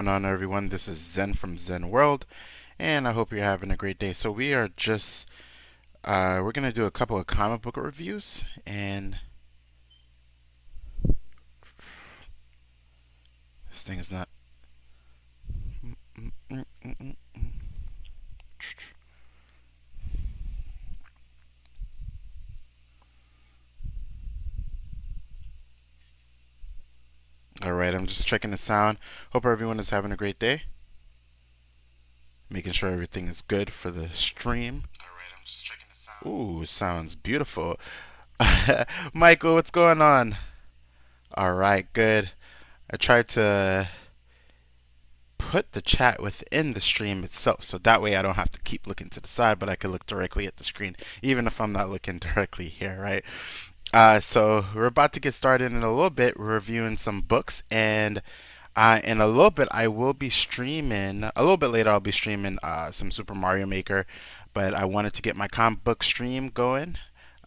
Going on, everyone? This is Zen from zenworld, and I hope you're having a great day. So we are just we're gonna do a couple of comic book reviews, and this thing is not. All right, I'm just checking the sound. Hope everyone is having a great day. Making sure everything is good for the stream. All right, I'm just checking the sound. Ooh, sounds beautiful. Michael, what's going on? All right, good. I tried to put the chat within the stream itself so that way I don't have to keep looking to the side, but I can look directly at the screen even if I'm not looking directly here, right? So we're about to get started in a little bit. We're reviewing some books, and in a little bit I will be streaming. A little bit later I'll be streaming some Super Mario Maker, but I wanted to get my comic book stream going.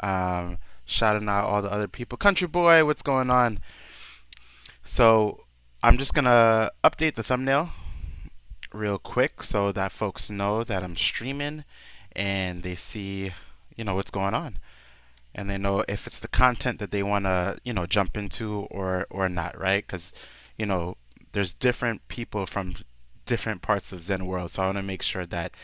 Shouting out all the other people. Country Boy, what's going on? So I'm just gonna update the thumbnail real quick so that folks know that I'm streaming and they see, what's going on. And they know if it's the content that they want to, jump into or not, right? Because, you know, there's different people from different parts of Zen world. So I want to make sure that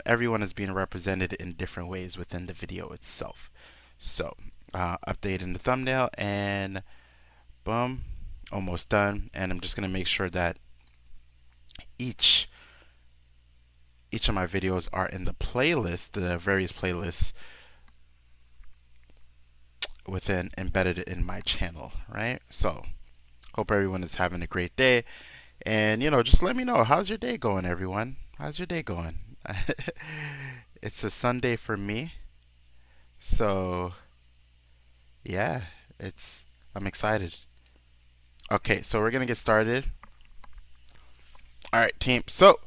everyone is being represented in different ways within the video itself. So updating the thumbnail and boom, almost done. And I'm just going to make sure that each each of my videos are in the playlist, the various playlists within embedded in my channel, right? So hope everyone is having a great day, and just let me know, how's your day going, everyone? How's your day going? It's a Sunday for me, so yeah, it's I'm excited. Okay, so we're gonna get started. All right, team. So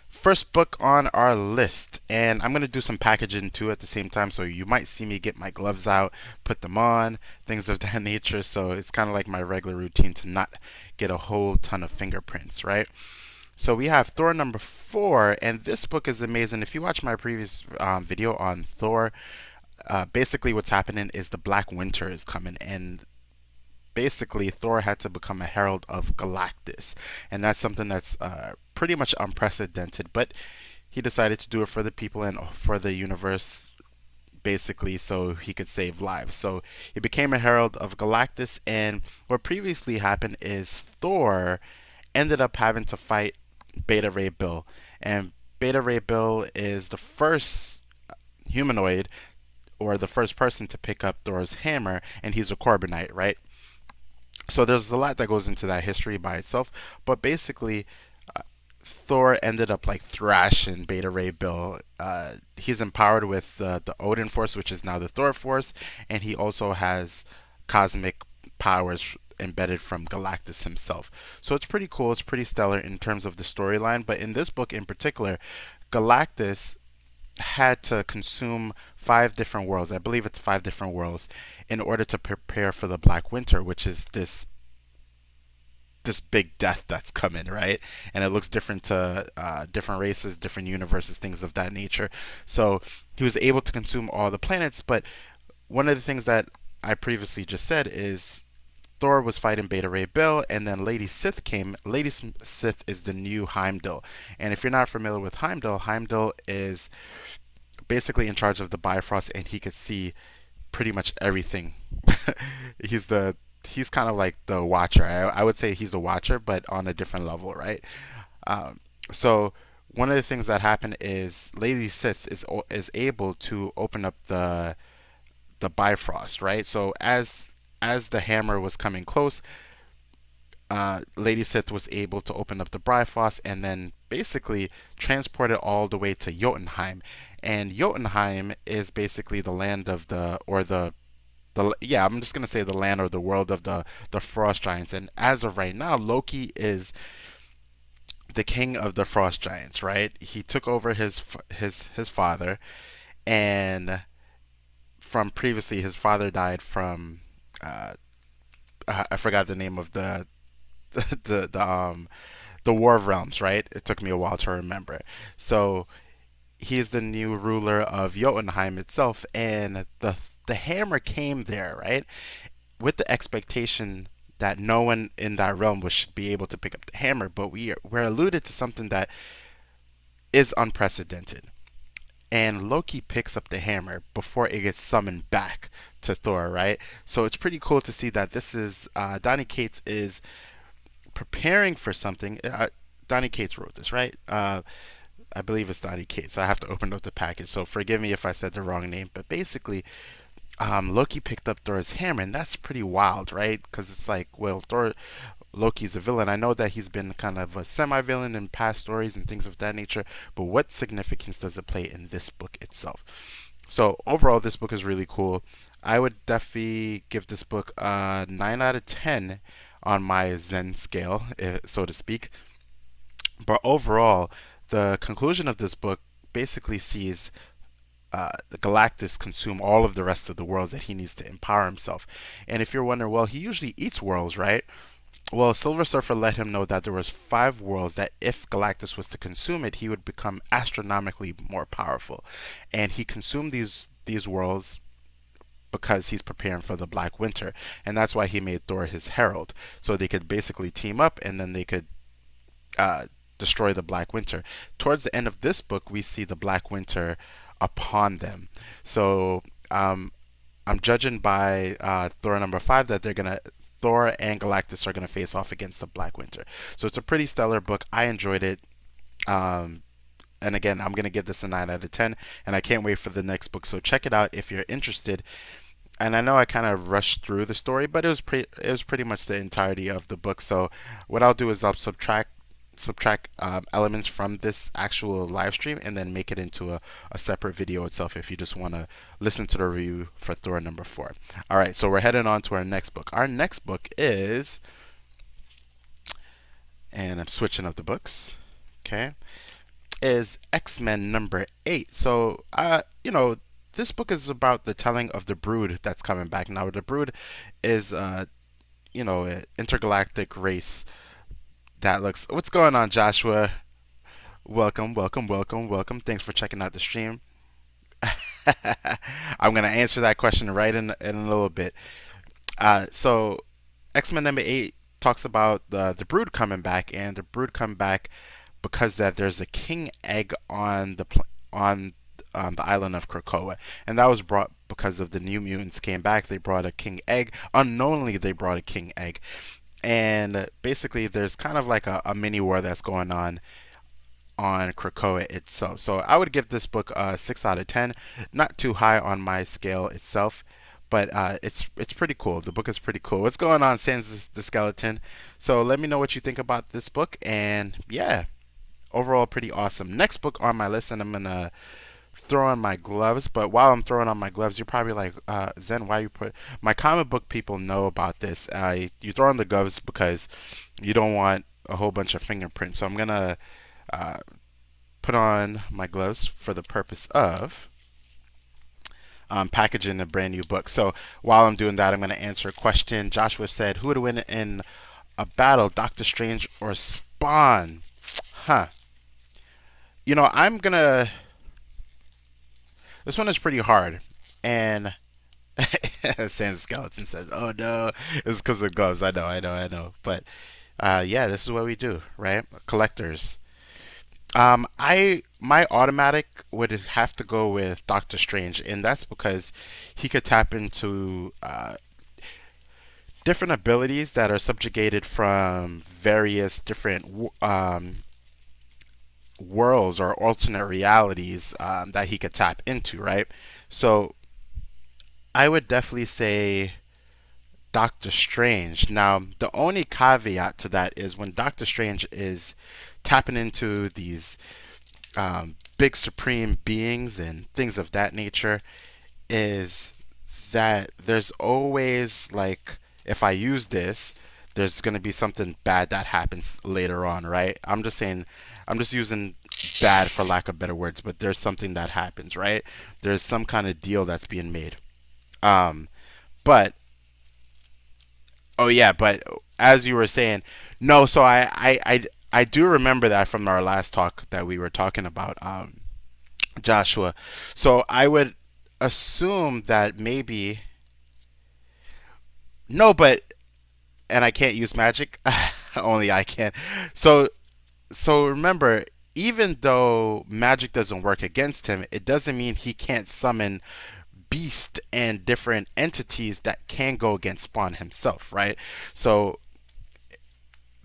first book on our list, and I'm gonna do some packaging too at the same time, so you might see me get my gloves out, put them on, things of that nature. So it's kind of like my regular routine to not get a whole ton of fingerprints, right? So we have Thor #4, and this book is amazing. If you watch my previous video on Thor, basically what's happening is the Black Winter is coming, and basically Thor had to become a herald of Galactus, and that's something that's pretty much unprecedented. But he decided to do it for the people and for the universe, basically, so he could save lives. So he became a herald of Galactus, and what previously happened is Thor ended up having to fight Beta Ray Bill, and Beta Ray Bill is the first humanoid or the first person to pick up Thor's hammer, and he's a Corbinite, right? So there's a lot that goes into that history by itself, but basically, Thor ended up like thrashing Beta Ray Bill. He's empowered with the Odin Force, which is now the Thor Force, and he also has cosmic powers embedded from Galactus himself. So it's pretty cool. It's pretty stellar in terms of the storyline. But in this book in particular, Galactus had to consume 5 different worlds. I believe it's 5 different worlds in order to prepare for the Black Winter, which is this big death that's coming, right? And it looks different to different races, different universes, things of that nature. So he was able to consume all the planets. But one of the things that I previously just said is Thor was fighting Beta Ray Bill, and then Lady Sith came. Lady Sith is the new Heimdall. And if you're not familiar with Heimdall, Heimdall is basically in charge of the Bifrost, and he could see pretty much everything. he's the he's kind of like the Watcher. I would say he's a Watcher, but on a different level, right? So one of the things that happened is Lady Sith is able to open up the Bifrost, right? So as the hammer was coming close, Lady Sith was able to open up the Bifrost and then basically transport it all the way to Jotunheim. And Jotunheim is basically the land of I'm just gonna say the land or the world of the frost giants. And as of right now, Loki is the king of the frost giants, right? He took over his father, and from previously, his father died from I forgot the name of the the the War of Realms, right? It took me a while to remember. So he is the new ruler of Jotunheim itself, and the hammer came there, right, with the expectation that no one in that realm should be able to pick up the hammer. But we're alluded to something that is unprecedented. And Loki picks up the hammer before it gets summoned back to Thor, right? So it's pretty cool to see that this is Donny Cates is preparing for something. Donny Cates wrote this, right? I believe it's Donny Cates. I have to open up the package, so forgive me if I said the wrong name. But basically, Loki picked up Thor's hammer, and that's pretty wild, right? Because it's like, well, Loki's a villain. I know that he's been kind of a semi-villain in past stories and things of that nature, but what significance does it play in this book itself? So overall, this book is really cool. I would definitely give this book a 9 out of 10 on my Zen scale, so to speak. But overall, the conclusion of this book basically sees Galactus consume all of the rest of the worlds that he needs to empower himself. And if you're wondering, well, he usually eats worlds, right? Well, Silver Surfer let him know that there was 5 worlds that if Galactus was to consume it, he would become astronomically more powerful. And he consumed these worlds because he's preparing for the Black Winter, and that's why he made Thor his herald, so they could basically team up, and then they could uh, destroy the Black Winter. Towards the end of this book, we see the Black Winter upon them. So I'm judging by Thor number 5 that Thor and Galactus are gonna face off against the Black Winter. So it's a pretty stellar book. I enjoyed it. Um, and again, I'm gonna give this a 9 out of 10, and I can't wait for the next book. So check it out if you're interested. And I know I kind of rushed through the story, but it was pretty much the entirety of the book. So what I'll do is I'll subtract elements from this actual live stream and then make it into a separate video itself if you just want to listen to the review for Thor number 4. All right, so we're heading on to our next book. Our next book is, and I'm switching up the books, okay, is X-Men number 8. So, this book is about the telling of the Brood that's coming back. Now, the Brood is, an intergalactic race that looks. What's going on, Joshua? Welcome, welcome, welcome, welcome. Thanks for checking out the stream. I'm gonna answer that question right in a little bit. So X-Men number 8 talks about the Brood coming back, and the Brood come back because that there's a king egg on the island of Krakoa, and that was brought because of the New Mutants came back. They brought a king egg. Unknowingly, they brought a king egg, and basically there's kind of like a mini war that's going on Krakoa itself. So I would give this book a 6 out of 10. Not too high on my scale itself, but it's pretty cool. The book is pretty cool. What's going on, Sans the Skeleton? So let me know what you think about this book, and yeah, overall pretty awesome. Next book on my list, and I'm gonna throw on my gloves. But while I'm throwing on my gloves, you're probably like, Zen, why you put? My comic book people know about this. You throw on the gloves because you don't want a whole bunch of fingerprints. So I'm gonna put on my gloves for the purpose of packaging a brand new book. So while I'm doing that, I'm gonna answer a question. Joshua said, "Who would win in a battle, Doctor Strange or Spawn?" Huh. I'm gonna. This one is pretty hard, and Sans Skeleton says, "Oh no, it's because of gloves." I know, I know, I know. But yeah, this is what we do, right? Collectors. I my automatic would have to go with Doctor Strange, and that's because he could tap into different abilities that are subjugated from various different worlds or alternate realities that he could tap into, right? So I would definitely say Doctor Strange. Now, the only caveat to that is when Doctor Strange is tapping into these big supreme beings and things of that nature, is that there's always like, if I use this, there's going to be something bad that happens later on, right? I'm just using bad for lack of better words, but there's something that happens, right? There's some kind of deal that's being made. Um, but oh yeah, but as you were saying, no. So I do remember that from our last talk that we were talking about Joshua. So I would assume that maybe no, but and I can't use magic. Only I can. So remember, even though magic doesn't work against him, it doesn't mean he can't summon beasts and different entities that can go against Spawn himself, right? So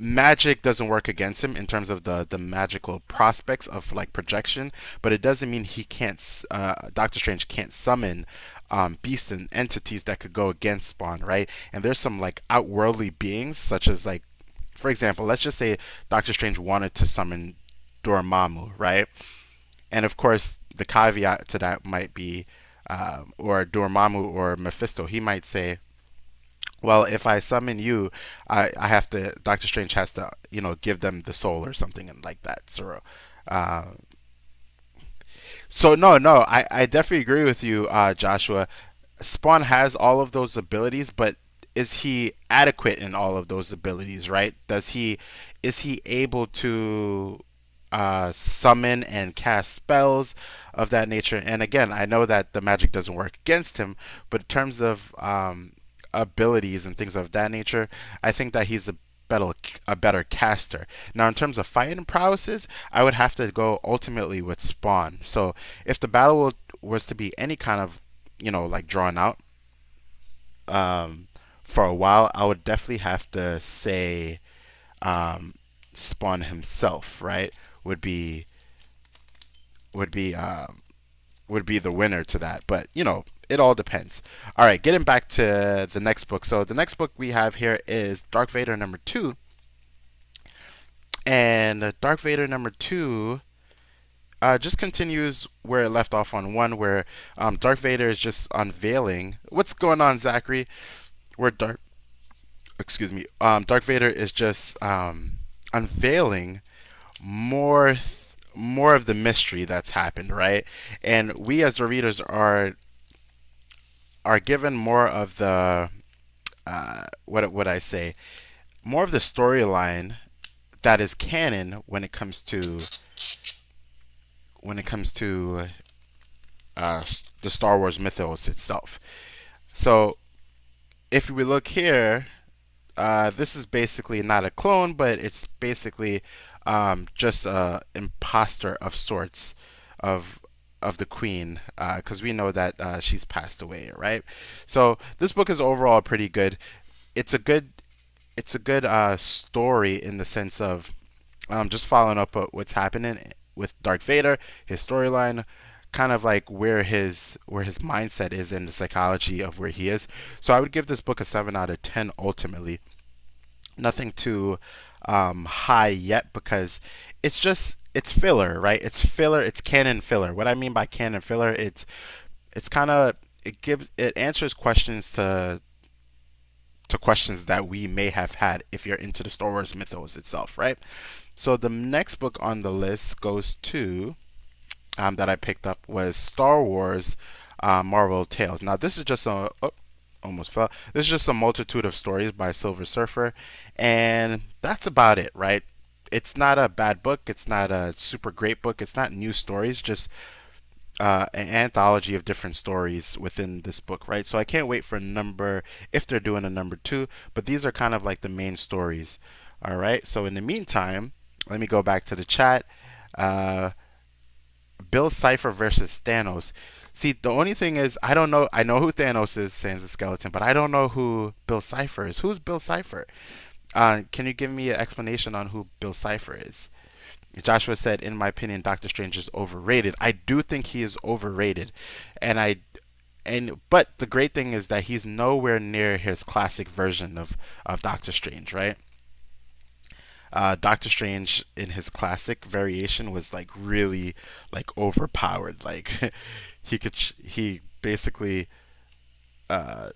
magic doesn't work against him in terms of the magical prospects of like projection, but it doesn't mean he can't. Doctor Strange can't summon beasts and entities that could go against Spawn, right? And there's some like outworldly beings, such as like, for example, let's just say Doctor Strange wanted to summon Dormammu, right? And of course, the caveat to that might be, or Dormammu or Mephisto, he might say, well, if I summon you, I have to. Doctor Strange has to, give them the soul or something and like that. Uh, no, I definitely agree with you, Joshua. Spawn has all of those abilities, but is he adequate in all of those abilities? Right? Is he able to summon and cast spells of that nature? And again, I know that the magic doesn't work against him, but in terms of abilities and things of that nature, I think that he's a better caster. Now, in terms of fighting prowesses, I would have to go ultimately with Spawn. So, if the battle was to be any kind of, like drawn out um, for a while, I would definitely have to say um, Spawn himself, right? Would be would be would be the winner to that. But it all depends. All right, getting back to the next book. So the next book we have here is Darth Vader #2, and Darth Vader #2 just continues where it left off on one, where Darth Vader is just unveiling what's going on, Zachary. Where Darth Vader is just unveiling more. More of the mystery that's happened, right? And we as the readers are given more of the what would I say? More of the storyline that is canon when it comes to the Star Wars mythos itself. So if we look here, this is basically not a clone, but it's basically just a imposter of sorts of the queen, because we know that she's passed away, right? So this book is overall pretty good. It's a good story in the sense of just following up what's happening with Darth Vader, his storyline, kind of like where his mindset is in the psychology of where he is. So I would give this book a 7 out of 10 ultimately. Nothing too high yet, because it's filler, right? It's filler. It's canon filler. What I mean by canon filler, it's kind of it answers questions to questions that we may have had if you're into the Star Wars mythos itself, right? So the next book on the list goes to that I picked up was Star Wars Marvel Tales. Now this is just almost fell. This is just a multitude of stories by Silver Surfer, and that's about it, right? It's not a bad book. It's not a super great book. It's not new stories, just an anthology of different stories within this book, right? So I can't wait for if they're doing a #2, but these are kind of like the main stories. All right. So in the meantime, let me go back to the chat. Uh, Bill Cipher versus Thanos. See, the only thing is, I don't know. I know who Thanos is, Sans the Skeleton, but I don't know who Bill Cipher is. Who's Bill Cipher? Can you give me an explanation on who Bill Cipher is? Joshua said, in my opinion, Doctor Strange is overrated. I do think he is overrated, but the great thing is that he's nowhere near his classic version of Doctor Strange, right? Doctor Strange in his classic variation was like really like overpowered. Like he basically uh,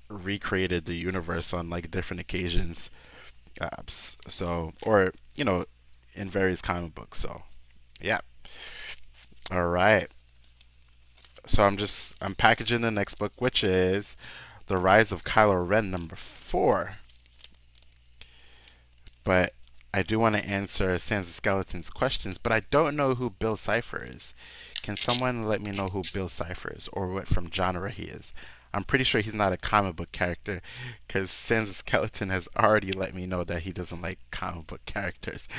recreated the universe on like different occasions. So or in various comic books. So yeah. All right. So I'm packaging the next book, which is The Rise of Kylo Ren #4. But I do want to answer Sans the Skeleton's questions, but I don't know who Bill Cipher is. Can someone let me know who Bill Cipher is or what from genre he is? I'm pretty sure he's not a comic book character because Sans the Skeleton has already let me know that he doesn't like comic book characters,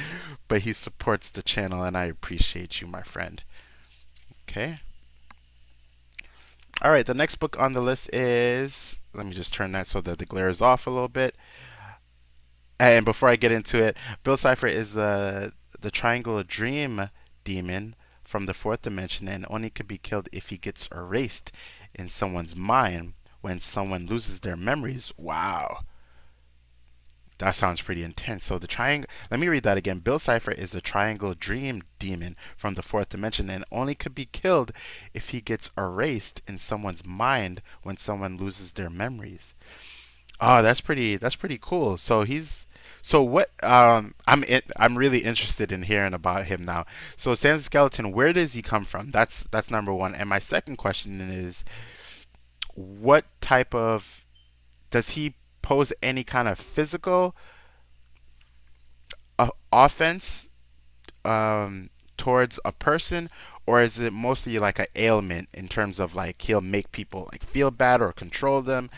but he supports the channel and I appreciate you, my friend. Okay. All right, the next book on the list is, let me just turn that so that the glare is off a little bit. And before I get into it, Bill Cipher is the Triangle Dream demon from the fourth dimension and only could be killed if he gets erased in someone's mind when someone loses their memories. Wow. That sounds pretty intense. So the triangle, let me read that again. Bill Cipher is a triangle dream demon from the fourth dimension and only could be killed if he gets erased in someone's mind when someone loses their memories. Oh, that's pretty cool. So he's so what I'm really interested in hearing about him now. So Sans Skeleton, where does he come from? That's number one. And my second question is what type of does he pose any kind of physical offense towards a person, or is it mostly like an ailment in terms of like he'll make people like feel bad or control them?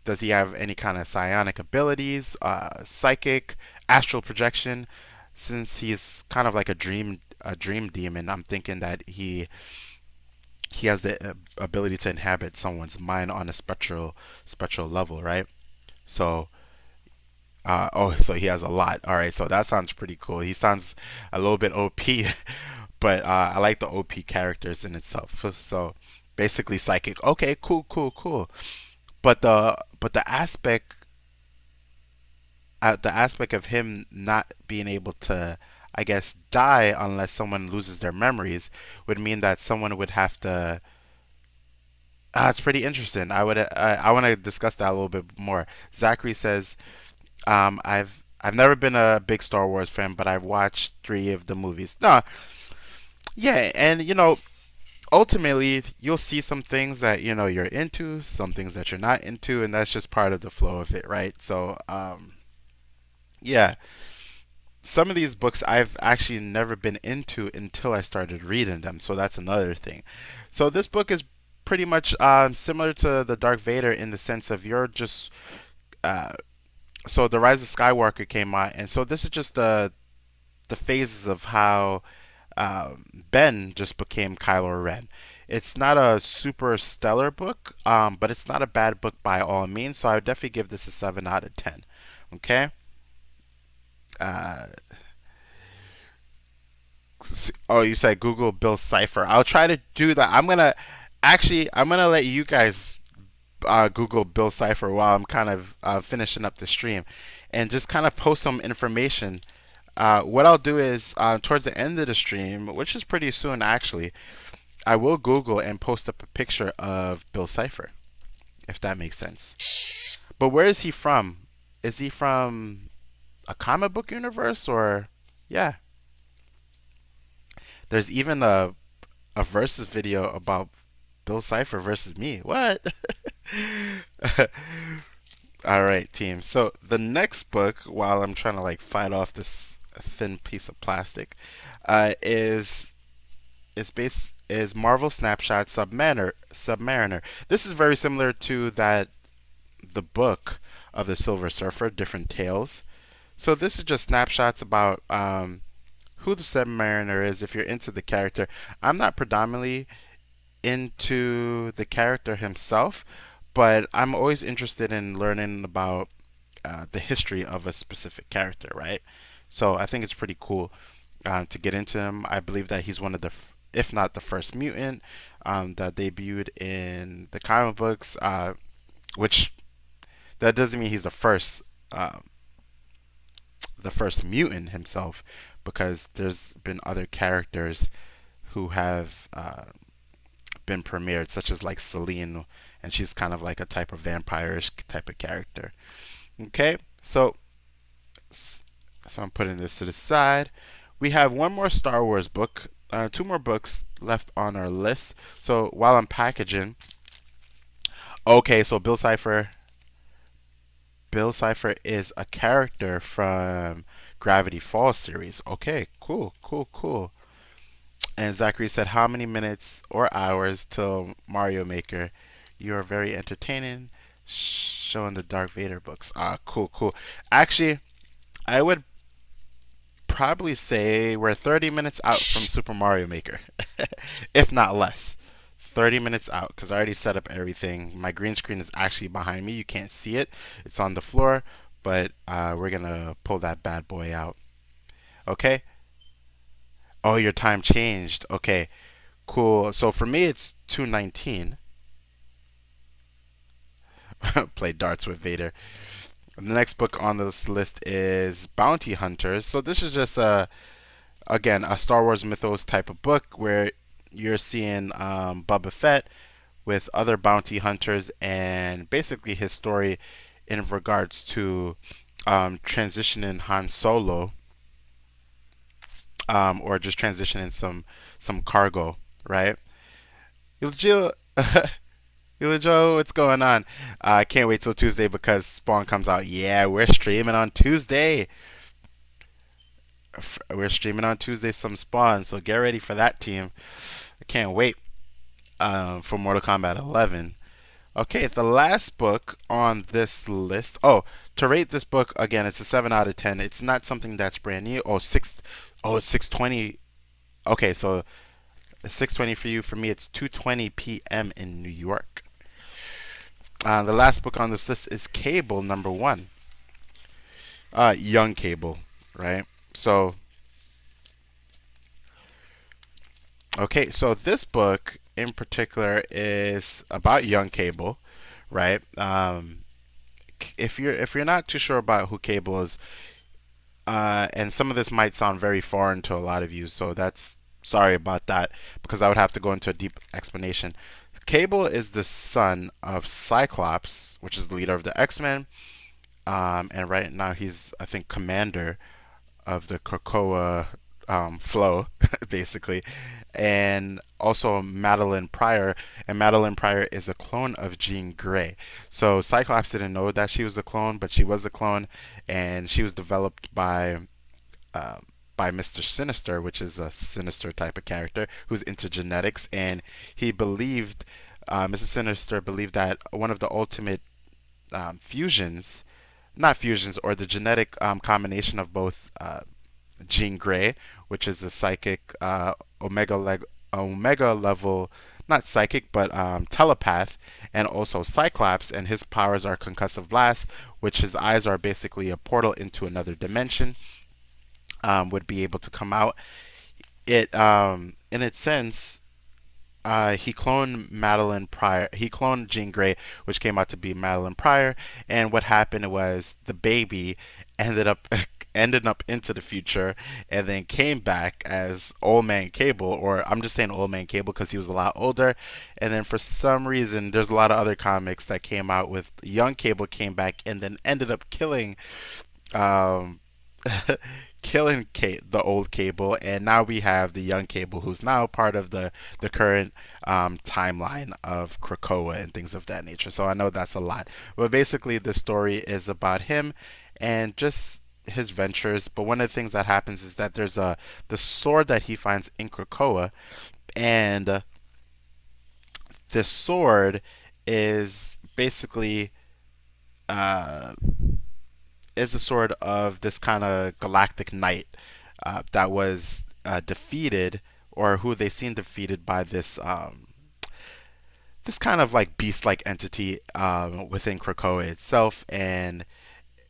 Does he have any kind of psionic abilities, psychic, astral projection? Since he's kind of like a dream demon, I'm thinking that he has the ability to inhabit someone's mind on a spectral level, right? So so he has a lot. All right, so that sounds pretty cool. He sounds a little bit OP, but I like the OP characters in itself. So basically psychic. Okay, cool, cool, cool. But the aspect of him not being able to, I guess, die unless someone loses their memories would mean that someone would have to. It's pretty interesting. I want to discuss that a little bit more. Zachary says, I've never been a big Star Wars fan, but I've watched three of the movies. No, yeah, and ultimately you'll see some things that you're into, some things that you're not into, and that's just part of the flow of it, right? So yeah, some of these books I've actually never been into until I started reading them, so that's another thing. So this book is pretty much similar to the Dark Vader in the sense of you're just uh, so the Rise of Skywalker came out, and so this is just the phases of how Ben just became Kylo Ren. It's not a super stellar book, but it's not a bad book by all means. So I would definitely give this a 7 out of 10. Okay. Uh, oh, you said Google Bill Cipher. I'll try to do that. I'm gonna let you guys Google Bill Cipher while I'm kind of finishing up the stream, and just kind of post some information. What I'll do is towards the end of the stream, which is pretty soon actually, I will Google and post up a picture of Bill Cipher, if that makes sense. But where is he from? Is he from a comic book universe or yeah? There's even a versus video about Bill Cipher versus me. What? All right, team. So the next book, while I'm trying to like fight off this thin piece of plastic, is Marvel Snapshot Submariner. This is very similar to the book of the Silver Surfer, Different Tales. So this is just snapshots about who the Submariner is. If you're into the character, I'm not predominantly into the character himself, but I'm always interested in learning about the history of a specific character, right? So I think it's pretty cool to get into him. I believe that he's one of the, if not the first mutant that debuted in the comic books, which that doesn't mean he's the first mutant himself, because there's been other characters who have been premiered, such as like Selene, and she's kind of like a type of vampire-ish type of character. Okay, so I'm putting this to the side. We have one more Star Wars book, two more books left on our list. So while I'm packaging, okay, so Bill Cipher is a character from Gravity Falls series. Okay, cool, cool, cool. And Zachary said, "How many minutes or hours till Mario Maker? You are very entertaining, showing the Darth Vader books." Ah, cool, cool. Actually, I would probably say we're 30 minutes out from Super Mario Maker, if not less. 30 minutes out because I already set up everything. My green screen is actually behind me. You can't see it, it's on the floor, but we're going to pull that bad boy out. Okay? Oh, your time changed. Okay, cool. So for me, it's 2:19. Play darts with Vader. The next book on this list is Bounty Hunters. So this is just again a Star Wars mythos type of book where you're seeing Boba Fett with other bounty hunters and basically his story in regards to transitioning Han Solo or just transitioning some cargo, right? Jill, Joe, what's going on? I can't wait till Tuesday because Spawn comes out. Yeah, we're streaming on Tuesday. We're streaming on Tuesday some Spawn, so get ready for that, team. I can't wait for Mortal Kombat 11. Okay, the last book on this list. Oh, to rate this book again, it's a 7 out of 10. It's not something that's brand new. Oh, it's 6:20. Okay, so it's 6:20 for you. For me, it's 2:20 p.m. in New York. The last book on this list is Cable number 1. Young Cable, right? So, okay, so this book in particular is about Young Cable, right? If you're not too sure about who Cable is, and some of this might sound very foreign to a lot of you, so that's sorry about that because I would have to go into a deep explanation. Cable is the son of Cyclops, which is the leader of the X-Men, and right now he's, I think, commander of the Krakoa flow, basically, and also Madeline Pryor. And Madeline Pryor is a clone of Jean Grey. So Cyclops didn't know that she was a clone, but she was a clone, and she was developed uh, by Mr. Sinister, which is a sinister type of character who's into genetics, and he believed, Mr. Sinister believed that one of the ultimate fusions, not fusions, or the genetic combination of both Jean Grey, which is a psychic omega level, not psychic, but telepath, and also Cyclops, and his powers are concussive blast, which his eyes are basically a portal into another dimension, would be able to come out. It, in its sense, he cloned Madeline Pryor. He cloned Jean Grey, which came out to be Madeline Pryor. And what happened was the baby ended up ended up into the future and then came back as Old Man Cable, or I'm just saying Old Man Cable because he was a lot older. And then for some reason, there's a lot of other comics that came out with young Cable came back and then ended up killing um, killing the old Cable, and now we have the young Cable, who's now part of the current timeline of Krakoa and things of that nature. So I know that's a lot, but basically the story is about him and just his ventures. But one of the things that happens is that there's the sword that he finds in Krakoa, and this sword is basically uh, is the sword of this kind of galactic knight that was defeated, or who they seen defeated by this kind of like beast-like entity within Krakoa itself, and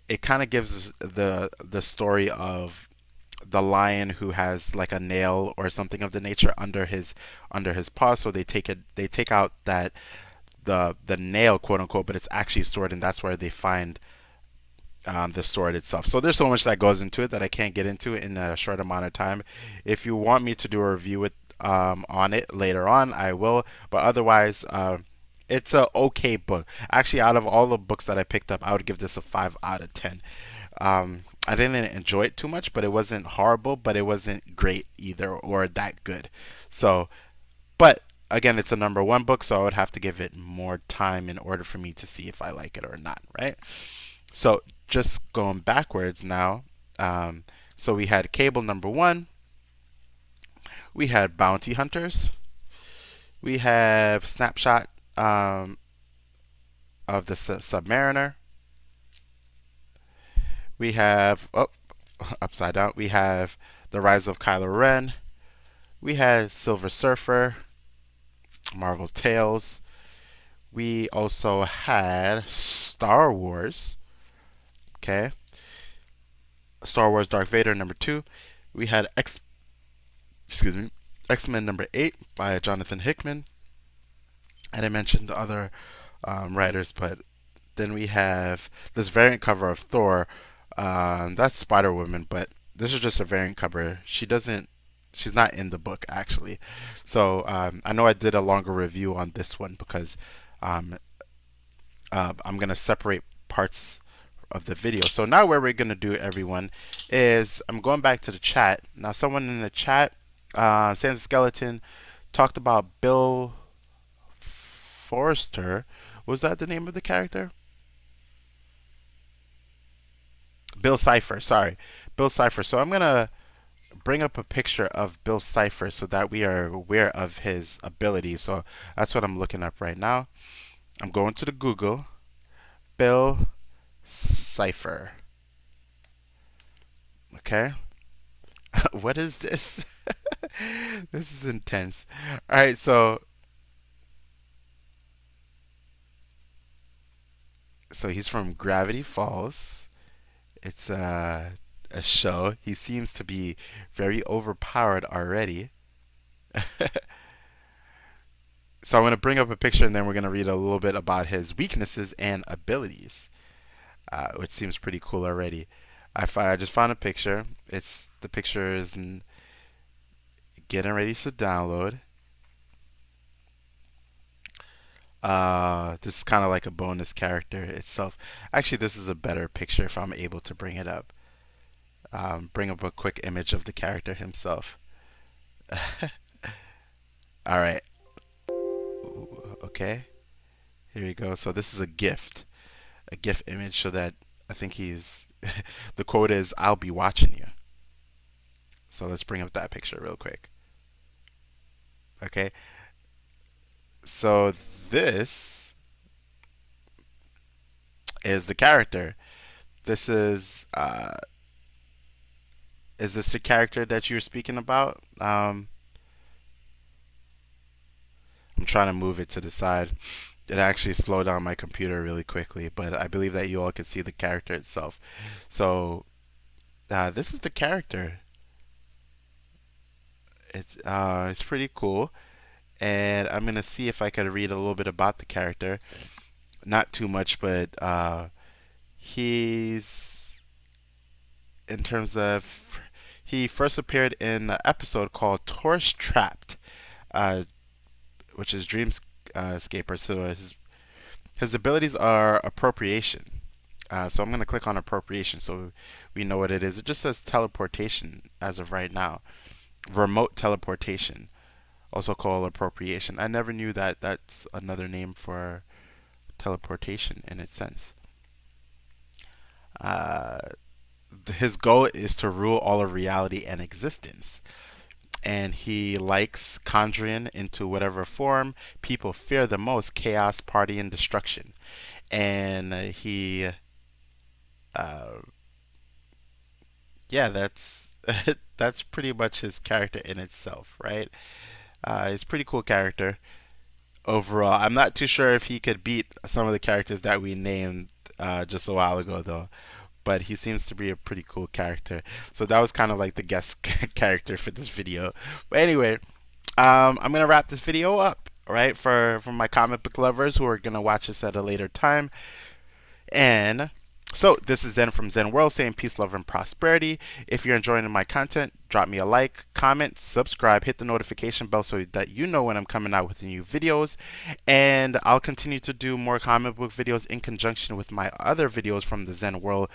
it kind of gives the story of the lion who has like a nail or something of the nature under his paw. So they take out that the nail, quote unquote, but it's actually a sword, and that's where they find the sword itself. So there's so much that goes into it that I can't get into in a short amount of time. If you want me to do a review on it later on, I will. But otherwise, it's a okay book. Actually, out of all the books that I picked up, I would give this a 5 out of 10. I didn't enjoy it too much, but it wasn't horrible, but it wasn't great either or that good. So, but again, it's a number one book, so I would have to give it more time in order for me to see if I like it or not, right? So just going backwards now, So we had Cable number 1. We had Bounty Hunters. We have Snapshot of the Submariner. We have, oh, upside down. We have The Rise of Kylo Ren. We had Silver Surfer, Marvel Tales. We also had Star Wars. Okay. Star Wars Darth Vader number 2. We had X-Men number 8 by Jonathan Hickman. And I mentioned the other writers, but then we have this variant cover of Thor. That's Spider Woman, but this is just a variant cover. She's not in the book actually. So I know I did a longer review on this one because um, I'm gonna separate parts of the video. So now what we're gonna do, everyone, is I'm going back to the chat. Now someone in the chat, Sans Skeleton, talked about Bill Forrester. Was that the name of the character? Bill Cipher, sorry. Bill Cipher. So I'm going to bring up a picture of Bill Cipher so that we are aware of his abilities. So that's what I'm looking up right now. I'm going to the Google. Bill Cipher. Okay. What is this? This is intense. All right, so he's from Gravity Falls. It's a show. He seems to be very overpowered already. So I'm going to bring up a picture and then we're going to read a little bit about his weaknesses and abilities, which seems pretty cool already. I just found a picture. The picture is getting ready to download. This is kind of like a bonus character itself. Actually, this is a better picture if I'm able to bring it up. Bring up a quick image of the character himself. All right. Okay. Here we go. So this is a GIF image, so that I think he's the quote is, "I'll be watching you." So let's bring up that picture real quick. Okay. So this is the character. This is this the character that you're speaking about? I'm trying to move it to the side. It actually slowed down my computer really quickly, but I believe that you all can see the character itself. So this is the character. It's pretty cool, and I'm gonna see if I could read a little bit about the character. Not too much, but he's in terms of he first appeared in an episode called Torch Trapped, which is Dreamscaper. So his abilities are appropriation. So I'm going to click on appropriation so we know what it is. It just says teleportation as of right now. Remote teleportation, also called appropriation. I never knew that that's another name for teleportation in its sense. His goal is to rule all of reality and existence. And he likes conjuring into whatever form people fear the most: chaos, party, and destruction. And yeah, that's that's pretty much his character in itself, right? He's a pretty cool character overall. I'm not too sure if he could beat some of the characters that we named just a while ago, though. But he seems to be a pretty cool character. So that was kind of like the guest character for this video. But anyway, I'm gonna wrap this video up, all right, for my comic book lovers who are gonna watch this at a later time. And so this is Zen from Zen World saying peace, love, and prosperity. If you're enjoying my content, drop me a like, comment, subscribe, hit the notification bell so that you know when I'm coming out with new videos. And I'll continue to do more comic book videos in conjunction with my other videos from the Zen World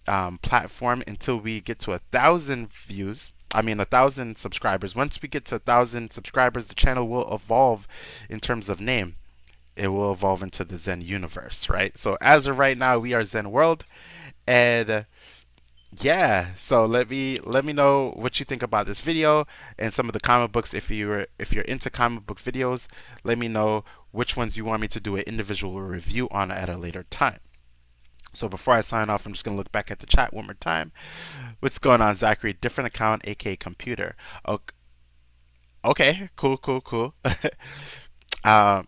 platform until we get to 1,000 views. I mean 1,000 subscribers. Once we get to 1,000 subscribers, the channel will evolve in terms of name. It will evolve into the Zen universe, right? So as of right now, we are Zen World, and Yeah, so let me know what you think about this video and some of the comic books. If you're into comic book videos, let me know which ones you want me to do an individual review on at a later time. So before I sign off, I'm just gonna look back at the chat one more time. What's going on, Zachary? Different account, aka computer. Okay, cool, cool, cool.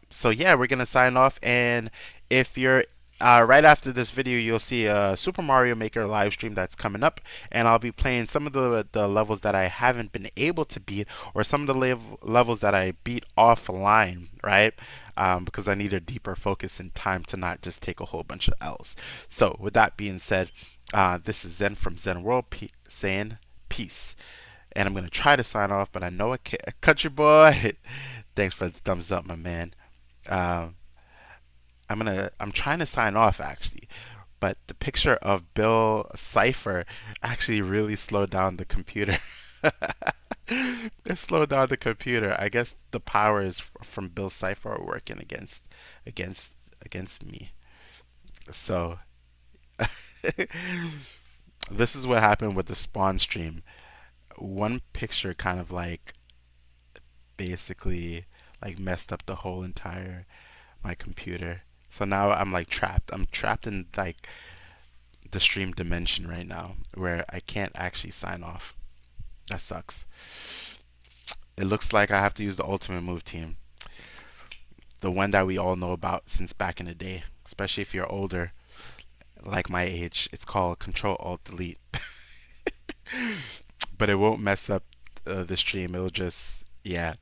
So yeah, we're gonna sign off, and if you're right after this video, you'll see a Super Mario Maker live stream that's coming up, and I'll be playing some of the levels that I haven't been able to beat, or some of the levels that I beat offline, right? Because I need a deeper focus in time to not just take a whole bunch of L's. So with that being said, this is Zen from zenworld saying peace. And I'm gonna try to sign off, but I know I can't. Country boy, thanks for the thumbs up, my man. Um, I'm trying to sign off actually, but the picture of Bill Cipher actually really slowed down the computer. It slowed down the computer. I guess the powers from Bill Cipher are working against against me. So this is what happened with the spawn stream. One picture kind of like basically like messed up the whole entire my computer. So now I'm like trapped. I'm trapped in like the stream dimension right now where I can't actually sign off. That sucks. It looks like I have to use the ultimate move team. The one that we all know about since back in the day, especially if you're older, like my age. It's called Control Alt Delete. But it won't mess up the stream. It'll just, yeah,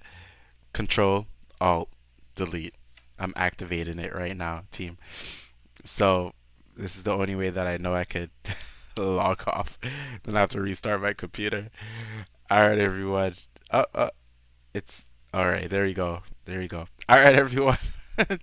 Control Alt Delete. I'm activating it right now, team. So this is the only way that I know I could log off. Then I have to restart my computer. All right, everyone. It's all right. There you go. There you go. All right, everyone. Take